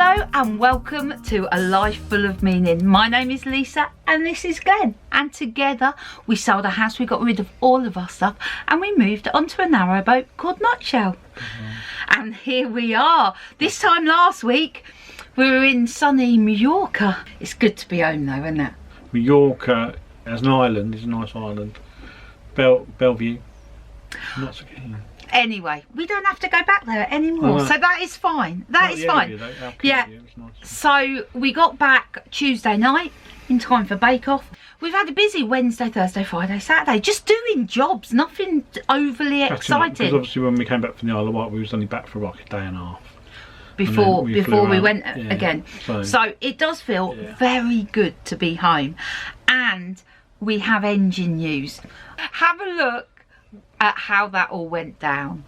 Hello and welcome to A Life Full of Meaning. My name is Lisa and this is Glenn, and together we sold a house, we got rid of all of our stuff and we moved onto a narrowboat called Nutshell. And here we are. This time last week we were in sunny Mallorca. It's good to be home though, isn't it? Mallorca as an island is a nice island. Bellevue, not so keen. Anyway, we don't have to go back there anymore, so that is fine. That is fine. Yeah. Nice. So we got back Tuesday night in time for Bake Off. We've had a busy Wednesday, Thursday, Friday, Saturday, just doing jobs, nothing overly exciting. Because obviously when we came back from the Isle of Wight, we was only back for like a day and a half. Before we went again. So it does feel very good to be home. And we have engine news. Have a look at how that all went down.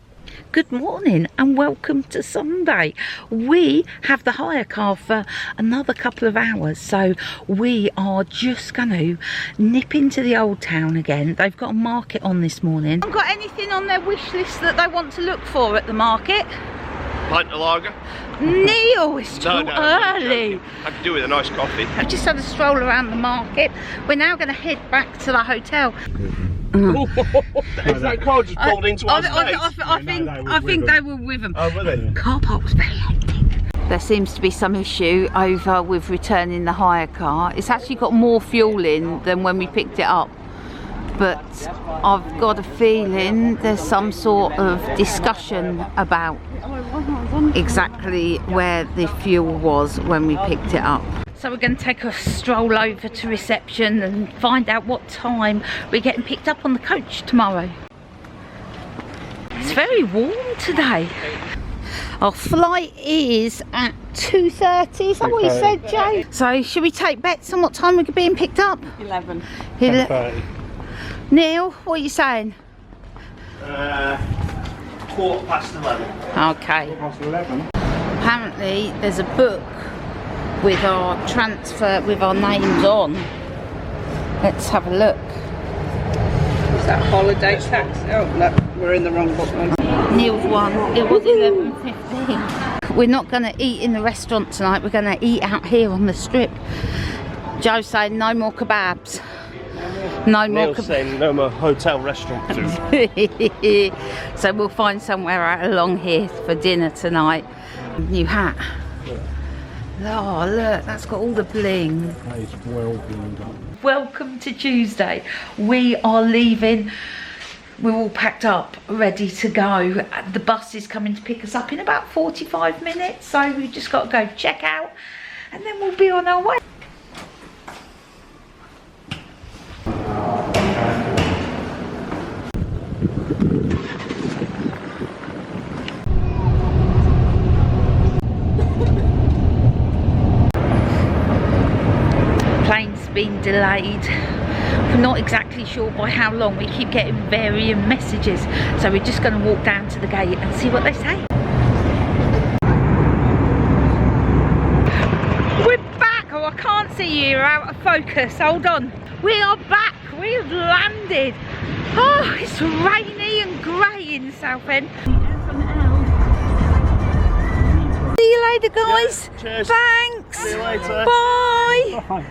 Good morning and welcome to Sunday. We have the hire car for another couple of hours, so we are just going to nip into the old town again. They've got a market on this morning. Haven't got anything on their wish list that they want to look for at the market? Pint of lager. Neil, it's too early. I could do with a nice coffee. I've just had a stroll around the market. We're now going to head back to the hotel. That car just pulled into our space. I think they were with them. Oh, were they? Car park was very hectic. There seems to be some issue over with returning the hire car. It's actually got more fuel in than when we picked it up. But I've got a feeling there's some sort of discussion about exactly where the fuel was when we picked it up. So we're going to take a stroll over to reception and find out what time we're getting picked up on the coach tomorrow. It's very warm today. Our flight is at 2:30, is that what you said, Jay? So should we take bets on what time we're being picked up? 11. 10:30. Neil, what are you saying? 11:15. Okay. 11. Apparently there's a book with our transfer, with our names on. Let's have a look. Is that holiday tax? Oh, look, we're in the wrong book then. Neil's one. It was 11:15. We're not going to eat in the restaurant tonight. We're going to eat out here on the strip. Joe's saying no more kebabs. No more Neil's saying no more hotel restaurant food. So we'll find somewhere out along here for dinner tonight. New hat. Oh look, that's got all the bling. That is well blinged up. Welcome to Tuesday. We are leaving. We're all packed up, ready to go. The bus is coming to pick us up in about 45 minutes. So we've just got to go check out and then we'll be on our way. Plane's been delayed. We're not exactly sure by how long. We keep getting varying messages, so we're just going to walk down to the gate and see what they say. We're back. Oh, I can't see you, you're out of focus. Hold on. We are back. We have landed. Oh, it's rainy and grey in Southend. See you later, guys. Yeah, cheers. Thanks. See you later. Bye. Bye.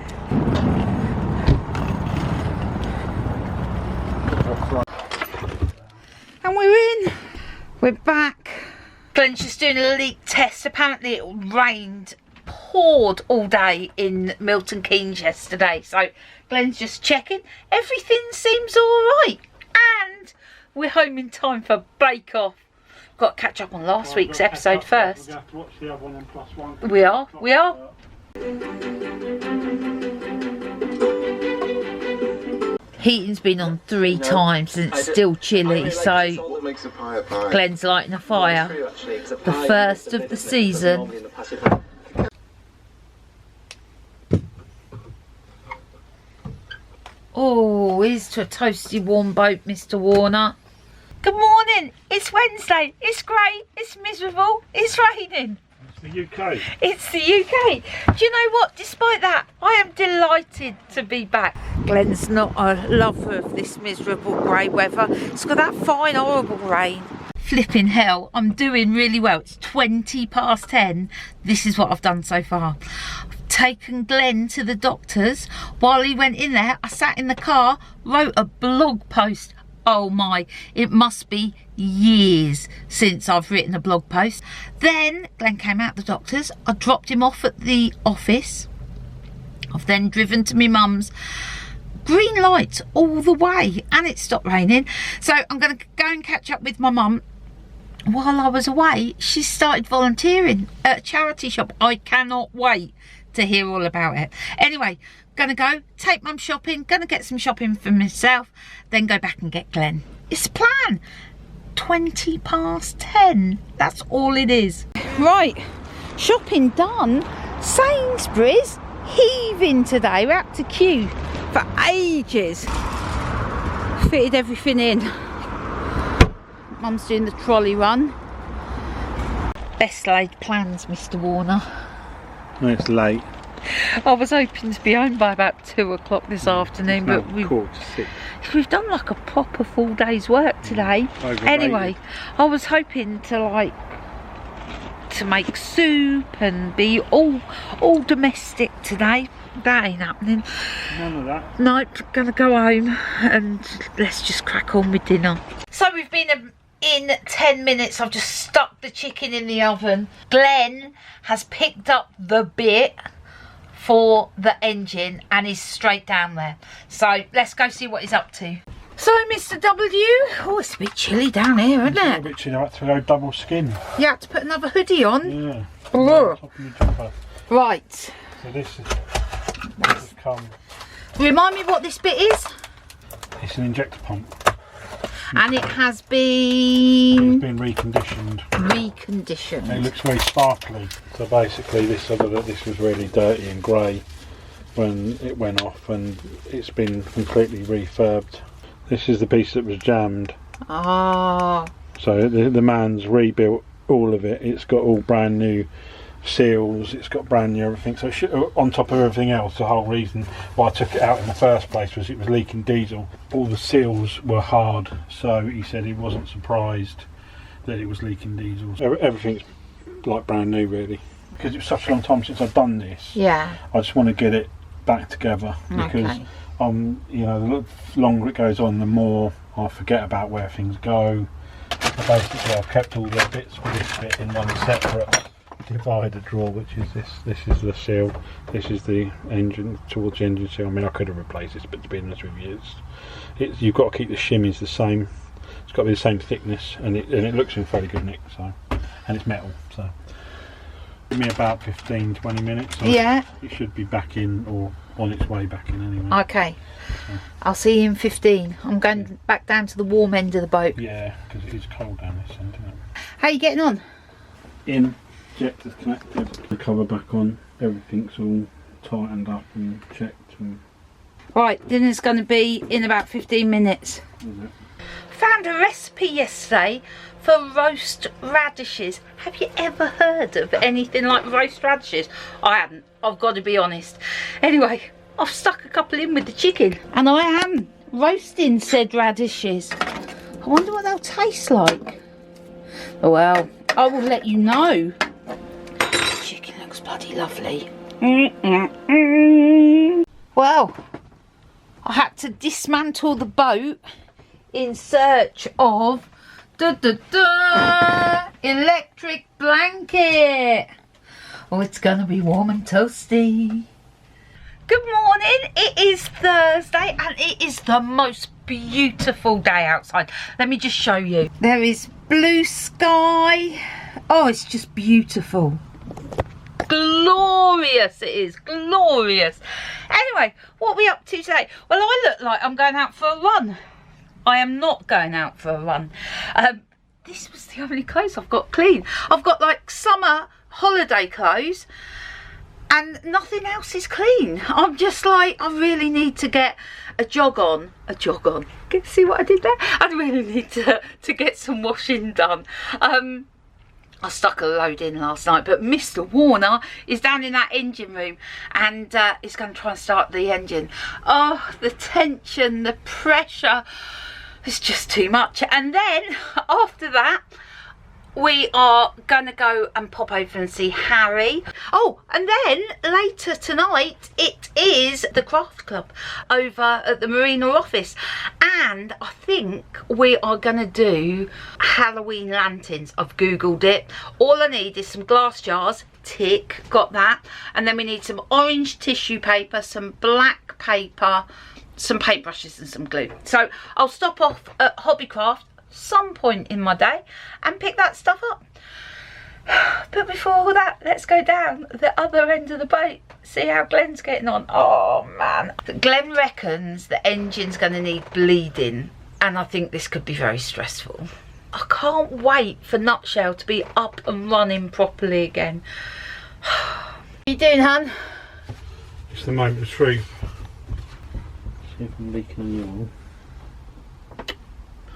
And we're in. We're back. Glenn's just doing a leak test. Apparently it rained, poured all day in Milton Keynes yesterday. So Glenn's just checking. Everything seems all right. And we're home in time for Bake Off. Got to catch up on last week's episode first. We're going to have to watch the other one on +1. We are. Heating's been on 3 times and it's still chilly, so Glenn's lighting a fire. The first of the season. Oh, here's to a toasty warm boat, Mr. Warner. Good morning. It's Wednesday. It's great. It's miserable. It's raining. The UK. It's the UK. Do you know what? Despite that, I am delighted to be back. Glenn's not a lover of this miserable grey weather. It's got that fine, horrible rain. flipping hell, I'm doing really well. It's 20 past 10. This is what I've done so far. I've taken Glenn to the doctor's. While he went in there, I sat in the car, wrote a blog post. Oh my, it must be years since I've written a blog post. Then Glenn came out the doctor's. I dropped him off at the office. I've then driven to my mum's. Green light all the way, and it stopped raining. So I'm going to go and catch up with my mum. While I was away, she started volunteering at a charity shop. I cannot wait to hear all about it. Anyway, gonna go take mum shopping, gonna get some shopping for myself, then go back and get Glenn. It's the plan. 20 past 10. That's all it is. Right, shopping done. Sainsbury's heaving today. We're out to queue for ages. Fitted everything in. Mum's doing the trolley run. Best laid plans, Mr. Warner. It's late. I was hoping to be home by about 2 o'clock this afternoon, but we've done like a proper full day's work today. Anyway, I was hoping to make soup and be all domestic today. That ain't happening. None of that. No, gonna go home and let's just crack on with dinner. So we've been in 10 minutes. I've just stuck the chicken in the oven. Glenn has picked up the bit for the engine and is straight down there. So let's go see what he's up to. So Mr. W, oh, it's a bit chilly down here, isn't it? A bit chilly. I had to go double skin. You had to put another hoodie on? Yeah. Right. So this has come. Remind me what this bit is? It's an injector pump. And it has been... It's been reconditioned. Reconditioned. It looks very sparkly. So basically this was really dirty and grey when it went off, and it's been completely refurbed. This is the piece that was jammed. Ah. So the man's rebuilt all of it. It's got all brand new seals, it's got brand new everything. So on top of everything else, the whole reason why I took it out in the first place was it was leaking diesel. All the seals were hard, so he said he wasn't surprised that it was leaking diesel. Everything's like brand new really, because it was such a long time since I've done this. Yeah, I just want to get it back together, because you know, the longer it goes on, the more I forget about where things go. So basically I've kept all the bits for this bit in one separate divider drawer, which is this is the seal, this is the engine, towards the engine seal. I mean, I could have replaced this, but to be honest with you, it's you've got to keep the shimmies the same. It's got to be the same thickness, and it looks in fairly good nick. So, and it's metal, so give me about 15-20 minutes. So yeah, it should be back in, or on its way back in anyway. Okay, so I'll see you in 15. I'm going back down to the warm end of the boat. Yeah, because it is cold down this end, isn't it? How are you getting on? Injector's connected, the cover back on, everything's all tightened up and checked. And right, dinner's going to be in about 15 minutes. Found a recipe yesterday for roast radishes. Have you ever heard of anything like roast radishes? I hadn't, I've got to be honest. Anyway, I've stuck a couple in with the chicken, and I am roasting said radishes. I wonder what they'll taste like. Well, I will let you know. Chicken looks bloody lovely. Well, I had to dismantle the boat in search of electric blanket. Oh, it's gonna be warm and toasty. Good morning. It is Thursday and it is the most beautiful day outside. Let me just show you. There is blue sky. Oh, it's just beautiful. Glorious it is, glorious. Anyway, what are we up to today? Well, I look like I'm going out for a run. I am not going out for a run. This was the only clothes I've got clean. I've got like summer holiday clothes and nothing else is clean. I'm just like, I really need to get a jog on. See what I did there? I really need to get some washing done. I stuck a load in last night, but Mr. Warner is down in that engine room and he's going to try and start the engine. Oh, the tension, the pressure, it's just too much. And then after that, we are gonna go and pop over and see Harry. Oh, and then later tonight it is the craft club over at the Marina office, and I think we are gonna do Halloween lanterns. I've googled it. All I need is some glass jars. Tick, got that. And then we need some orange tissue paper, some black paper, some paintbrushes and some glue. So I'll stop off at Hobbycraft some point in my day and pick that stuff up. But before all that, let's go down the other end of the boat, see how Glenn's getting on. Oh man, Glenn reckons the engine's going to need bleeding, and I think this could be very stressful. I can't wait for Nutshell to be up and running properly again. What are you doing, hun? It's the moment of truth. See if I'm leaking on you.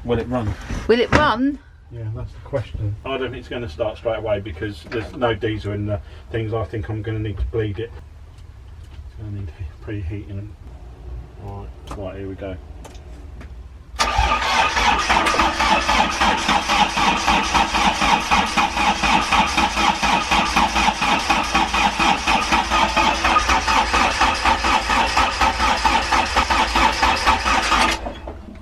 Will it run? Will it run? Yeah, that's the question. I don't think it's going to start straight away because there's no diesel in the things. I think I'm going to need to bleed it. It's going to need preheating. Right, here we go.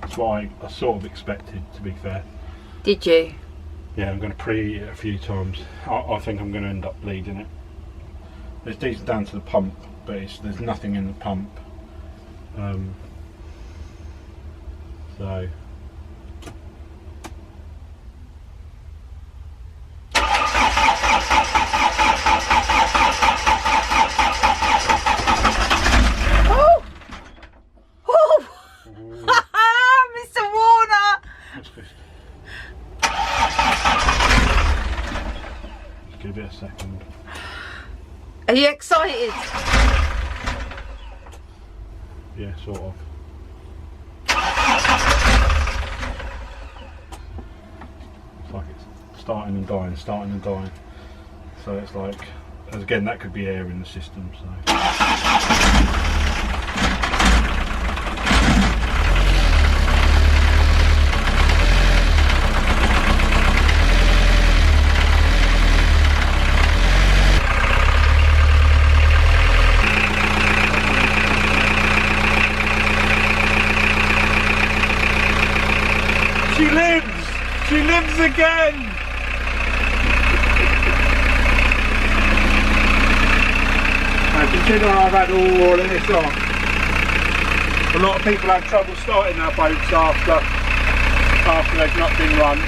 That's what I sort of expected, to be fair. Did you? Yeah, I'm going to preheat it a few times. I think I'm going to end up bleeding it. There's diesel down to the pump, but there's nothing in the pump. So give it a second. Are you excited? Yeah, sort of. It's like it's starting and dying, starting and dying. So it's like, again, that could be air in the system. So. She lives! She lives again! Now consider I've had all of this on. A lot of people have trouble starting their boats after they've not been run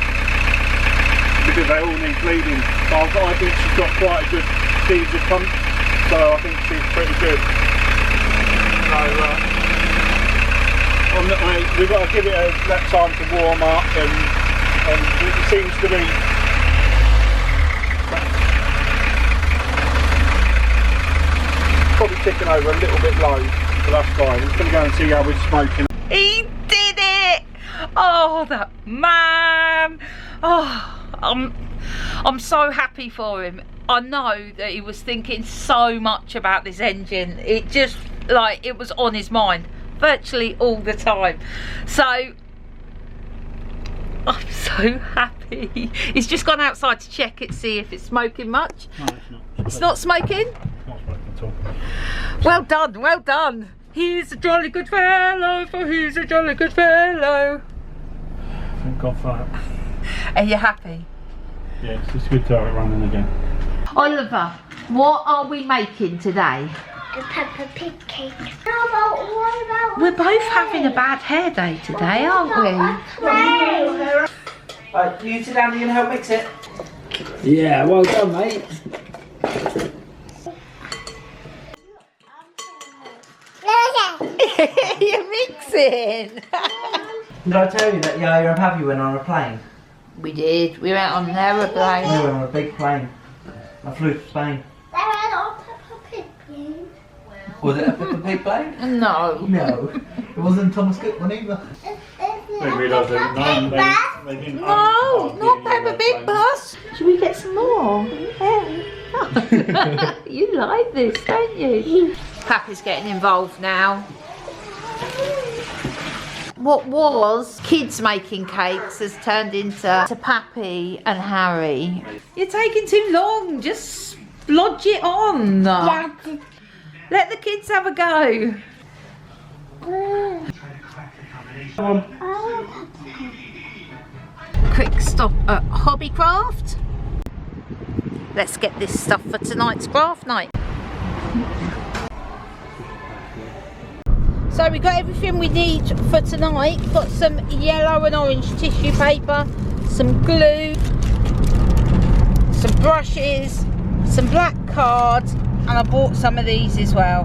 because they all need bleeding. But I think she's got quite a good diesel pump, so I think she's pretty good. So, we've got to give it that time to warm up, and it seems to be probably ticking over a little bit low, but that's fine. I'm just going to go and see how we're smoking. He did it! Oh, that man! Oh, I'm so happy for him. I know that he was thinking so much about this engine. It just, like, it was on his mind virtually all the time. So I'm so happy. He's just gone outside to check it, see if it's smoking much. No, it's not. It's not smoking? It's not smoking at all. Well done, well done. He's a jolly good fellow, for he's a jolly good fellow. Thank God for that. Are you happy? Yeah, it's good to have it running again. Oliver, what are we making today? The Peppa Pig cake. What about We're both having a bad hair day today, aren't we? Right, you sit down, you can help mix it. Yeah, well done, mate. You're mixing. Did I tell you that Yaya and Pappy went on a plane? We did. We went on an aeroplane. We went on a big plane. I flew to Spain. Was it a Peppa Pig plane? No. No. It wasn't Thomas Cook one either. They realised they didn't No, not Peppa Pig bus. Should we get some more? Yeah. You like this, don't you? Papa's getting involved now. what was kids making cakes has turned into Pappy and Harry. You're taking too long. Just lodge it on. Let the kids have a go. Quick stop at Hobbycraft. Let's get this stuff for tonight's craft night. So we got everything we need for tonight. Got some yellow and orange tissue paper, some glue, some brushes, some black cards, and I bought some of these as well.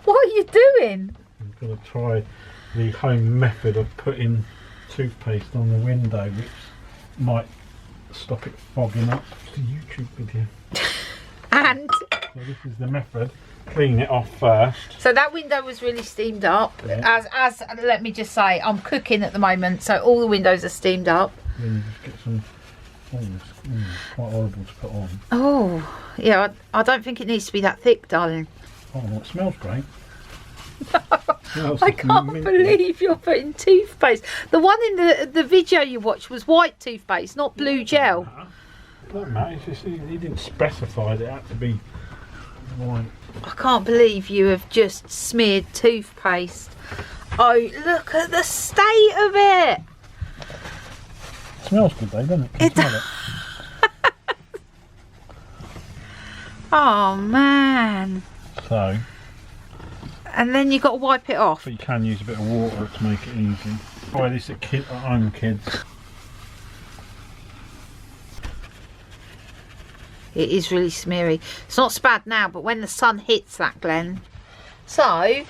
What are you doing? I'm going to try the home method of putting toothpaste on the window, which might stop it fogging up. It's a YouTube video. And so this is the method. Clean it off first. So that window was really steamed up. Yeah. As let me just say, I'm cooking at the moment, so all the windows are steamed up. Then you just get some. Oh, it's quite horrible to put on. Oh, yeah. I don't think it needs to be that thick, darling. Oh, well, it smells great. I can't believe you're putting toothpaste. The one in the video you watched was white toothpaste, not blue gel. Don't matter. It's just, he didn't specify that it had to be white. I can't believe you have just smeared toothpaste. Oh, look at the state of it. It smells good though, doesn't it? Can you smell it? Oh man. So. And then you've got to wipe it off. But you can use a bit of water to make it easy. Try this at home, kids. It is really smeary. It's not so bad now, but when the sun hits that, Glenn. So,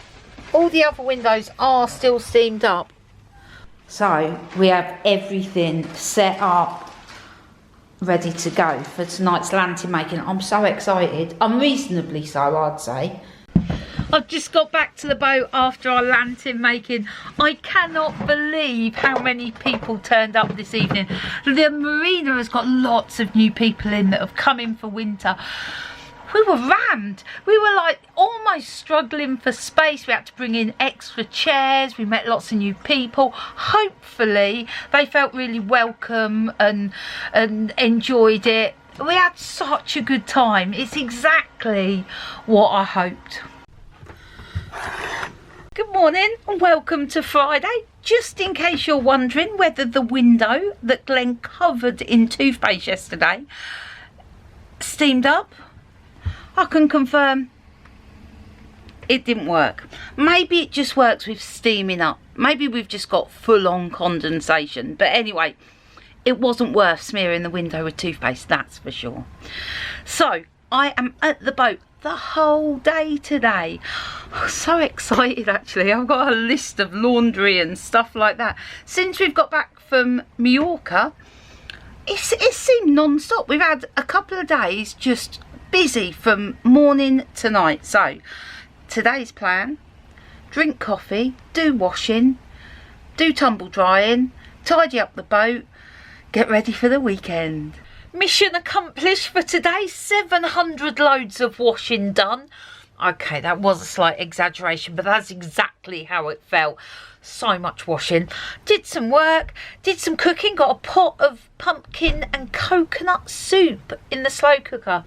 all the other windows are still steamed up. So, we have everything set up, ready to go for tonight's lantern making. I'm so excited. Unreasonably so, I'd say. I've just got back to the boat after our lantern making. I cannot believe how many people turned up this evening. The marina has got lots of new people in that have come in for winter. We were rammed. We were like almost struggling for space. We had to bring in extra chairs. We met lots of new people. Hopefully they felt really welcome and enjoyed it. We had such a good time. It's exactly what I hoped. Good morning and welcome to Friday. Just in case you're wondering whether the window that Glenn covered in toothpaste yesterday steamed up, I can confirm it didn't work. Maybe it just works with steaming up. Maybe we've just got full-on condensation. But anyway, it wasn't worth smearing the window with toothpaste, that's for sure. So I am at the boat the whole day today. I'm so excited actually. I've got a list of laundry and stuff like that. Since we've got back from Mallorca, it seemed non-stop. We've had a couple of days just busy from morning to night. So today's plan: drink coffee, do washing, do tumble drying, tidy up the boat, get ready for the weekend. Mission accomplished for today. 700 loads of washing done. Okay, that was a slight exaggeration, but that's exactly how it felt. So much washing. Did some work, did some cooking, got a pot of pumpkin and coconut soup in the slow cooker.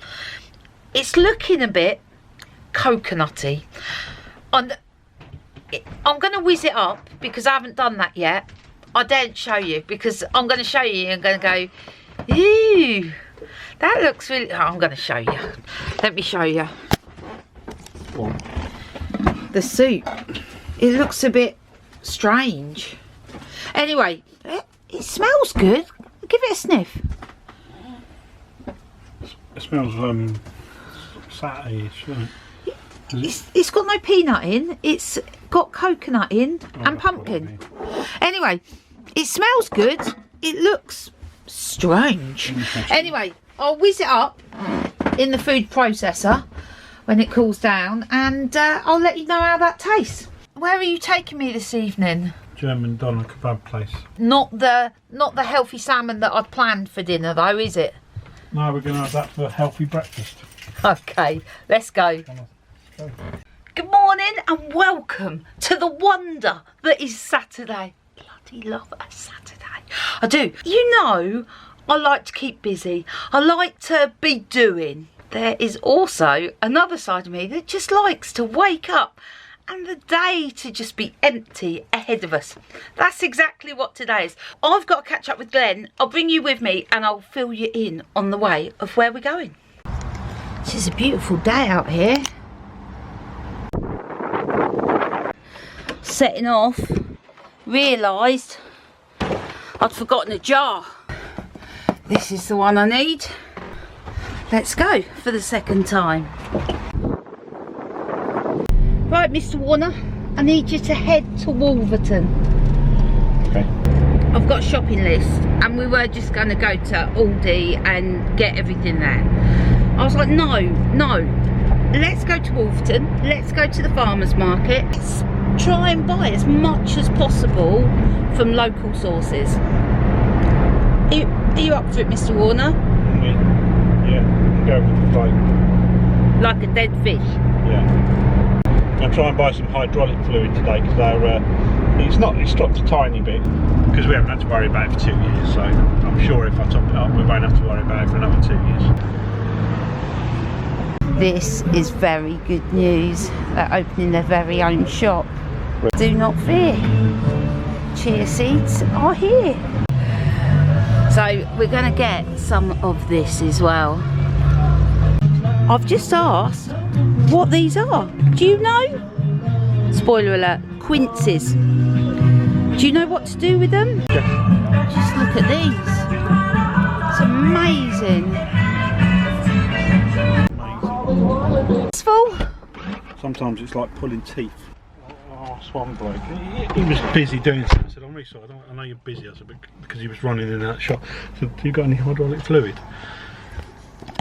It's looking a bit coconutty. I'm going to whiz it up because I haven't done that yet. I daren't show you because I'm going to show you and I'm going to go, ew, that looks really... Oh, I'm going to show you. Let me show you. The soup. It looks a bit strange. Anyway, it smells good. Give it a sniff. It smells satay-ish, doesn't it? It's got no peanut in. It's got coconut in and pumpkin. Anyway, it smells good. It looks strange. Anyway, I'll whiz it up in the food processor when it cools down, and I'll let you know how that tastes. Where are you taking me this evening? German doner kebab place. Not the healthy salmon that I'd planned for dinner though, is it? No, we're going to have that for a healthy breakfast. Okay, let's go. Good morning and welcome to the wonder that is Saturday. Bloody love a Saturday. I do. You know, I like to keep busy. I like to be doing. There is also another side of me that just likes to wake up and the day to just be empty ahead of us. That's exactly what today is. I've got to catch up with Glenn. I'll bring you with me and I'll fill you in on the way of where we're going. This is a beautiful day out here. Setting off, realised I'd forgotten a jar. This is the one I need. Let's go for the second time. Right, Mr. Warner, I need you to head to Wolverton. Okay. I've got a shopping list and we were just going to go to Aldi and get everything there. I was like, no, let's go to Wolverton, let's go to the farmer's market. Let's try and buy as much as possible from local sources. Are you up for it, Mr. Warner? Yeah, go with the flow. Like a dead fish? Yeah. I'll try and buy some hydraulic fluid today because it's dropped a tiny bit because we haven't had to worry about it for 2 years, so I'm sure if I top it up we won't have to worry about it for another 2 years. This is very good news. They're opening their very own shop. Do not fear. Chia seeds are here. So we're going to get some of this as well. I've just asked what these are. Do you know? Spoiler alert, quinces. Do you know what to do with them? Just look at these. It's amazing. It's full. Sometimes it's like pulling teeth. Oh, Swan bloke. He was busy doing something. I said, I'm really sorry, I know you're busy. I said, because he was running in that shop. I said, have you got any hydraulic fluid?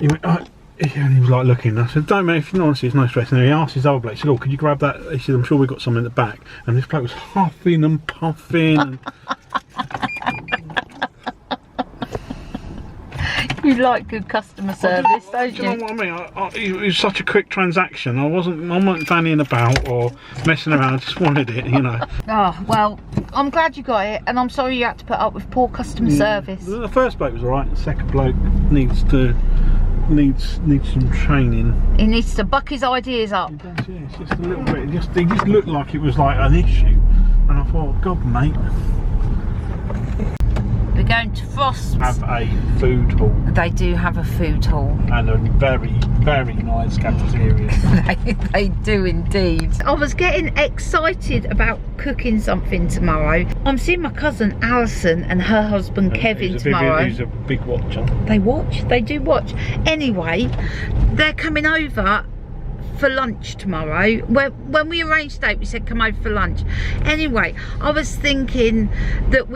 He went, oh. And he was like looking. I said, don't mate, if you don't want to see, it's no stress. And he asked his other bloke, he said, oh, could you grab that? He said, I'm sure we've got some in the back. And this bloke was huffing and puffing. You like good customer service, don't you? You know what I mean? It was such a quick transaction. I wasn't fannying about or messing around. I just wanted it, you know. Oh, well, I'm glad you got it, and I'm sorry you had to put up with poor customer service. The first bloke was alright. The second bloke needs some training. He needs to buck his ideas up. He does, yeah. It's just a little bit. It just looked like it was like an issue, and I thought, God, mate. We're going to Frost's. Have a food hall. They do have a food hall. And a very, very nice cafeteria. They do indeed. I was getting excited about cooking something tomorrow. I'm seeing my cousin Alison and her husband Kevin tomorrow. He's a big watcher. They watch, they do watch. Anyway, they're coming over for lunch tomorrow. When we arranged date, we said come over for lunch. Anyway, I was thinking that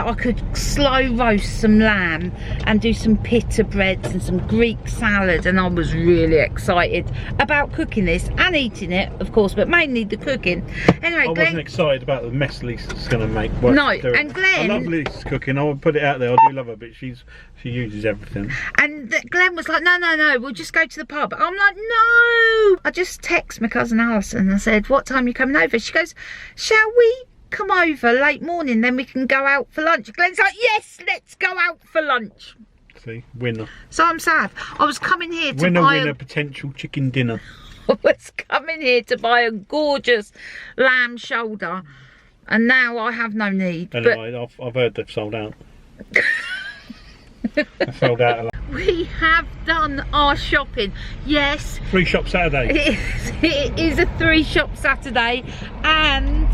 I could slow roast some lamb and do some pita breads and some Greek salad, and I was really excited about cooking this and eating it, of course, but mainly the cooking. Anyway, I wasn't excited about the mess Lisa's going to make. No, and Glenn... I love Lisa's cooking, I would put it out there, I do love her, but she uses everything. And Glenn was like, no, we'll just go to the pub. I'm like, no! I just text my cousin Alison and I said, what time are you coming over? She goes, shall we come over late morning, then we can go out for lunch? Glenn's like, yes, let's go out for lunch. See, winner. So I'm sad. I was coming here to buy a potential chicken dinner. I was coming here to buy a gorgeous lamb shoulder, and now I have no need. Anyway, I've heard they've sold out. They sold out a lot. We have done our shopping. Yes. 3 shop Saturday. It is a 3 shop Saturday, and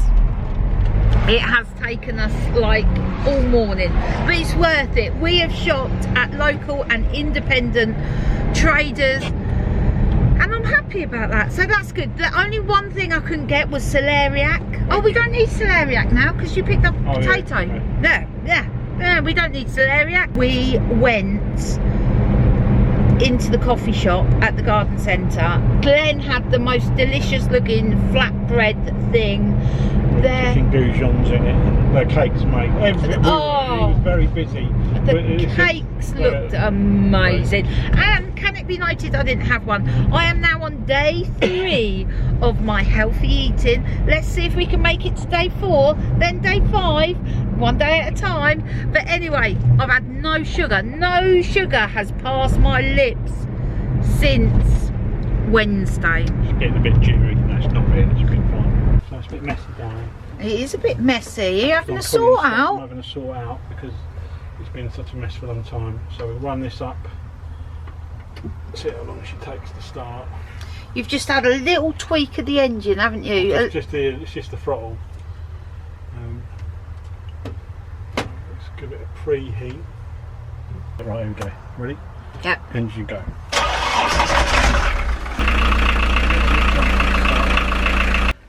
it has taken us like all morning, but it's worth it. We have shopped at local and independent traders, and I'm happy about that, so that's good. The only one thing I couldn't get was celeriac. Oh, we don't need celeriac now because you picked up a potato. Yeah, okay. No, we don't need celeriac. We went into the coffee shop at the garden centre. Glenn had the most delicious looking flatbread thing there. Chicken goujons in it, and the cakes made. Everything. He was very busy. The cakes looked amazing. And can it be noted I didn't have one. I am now on day 3 of my healthy eating. Let's see if we can make it to day 4, then day 5, one day at a time. But anyway, I've had no sugar. No sugar has passed my lips since Wednesday. It's getting a bit jittery. That's not really, it's been fine. So it's a bit messy down here. It is a bit messy. Are you having a sort out? I'm having a sort out because it's been such a mess for a long time. So we'll run this up, see how long she takes to start. You've just had a little tweak of the engine, haven't you? It's just the throttle. Let's give it a preheat. Right, here we go. Ready? Yep. Engine go.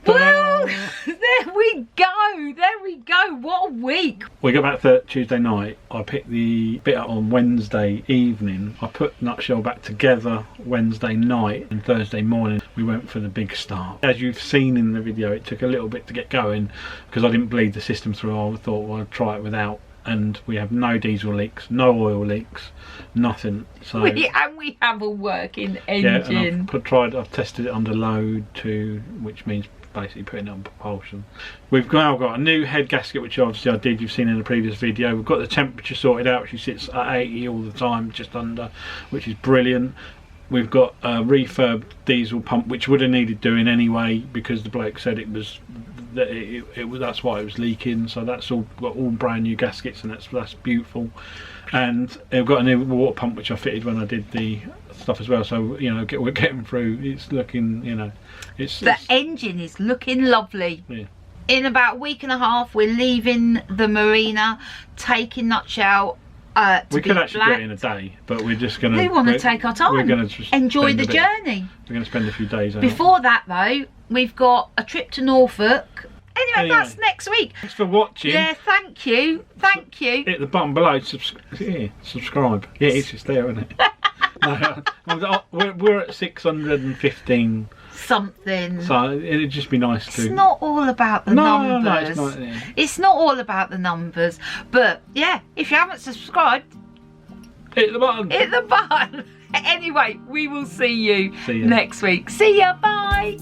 Well, there we go. There we go. What a week. We got back to Tuesday night. I picked the bit up on Wednesday evening. I put Nutshell back together Wednesday night, and Thursday morning we went for the big start. As you've seen in the video, it took a little bit to get going because I didn't bleed the system through. I thought, well, I'd try it without. And we have no diesel leaks, no oil leaks, nothing. So we have a working engine. Yeah, and I've tested it under load too, which means basically putting it on propulsion. We've now got a new head gasket, which obviously I did, you've seen in the previous video. We've got the temperature sorted out, which sits at 80 all the time, just under, which is brilliant. We've got a refurb diesel pump, which would have needed doing anyway because the bloke said it was that's why it was leaking. So that's all got all brand new gaskets, and that's beautiful. And we've got a new water pump which I fitted when I did the stuff as well. So you know, we're getting through. It's looking, you know, the engine is looking lovely. Yeah. In about a week and a half, we're leaving the marina, taking Nutshell. We could actually do it in a day, but we're just going to... We want to take our time. We're going to enjoy the journey. We're going to spend a few days out. Before that, though, we've got a trip to Norfolk. Anyway, that's next week. Thanks for watching. Yeah, thank you. Thank you. Hit the button below. Subscribe. Yeah, it's just there, isn't it? No, we're at 615 something. So it'd just be nice to... It's not all about the numbers. No, it's not. Yeah. It's not all about the numbers. But yeah, if you haven't subscribed, hit the button. Hit the button. Anyway, we will see you next week. See ya. Bye.